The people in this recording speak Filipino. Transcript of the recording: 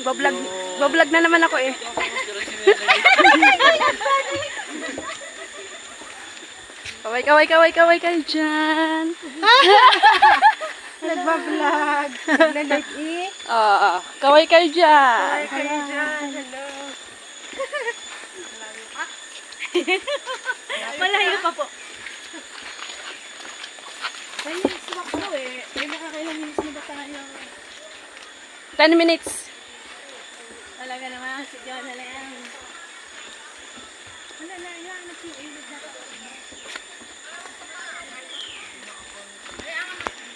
Bablog na naman ako eh. Kaway kayo dyan. Nagbablog. Nag-like eh. Kaway kayo dyan. Kayo dyan. Hello. Malayo pa po. Kaya sumakto eh. May makakailang minutes na ba tayo? 10 minutes.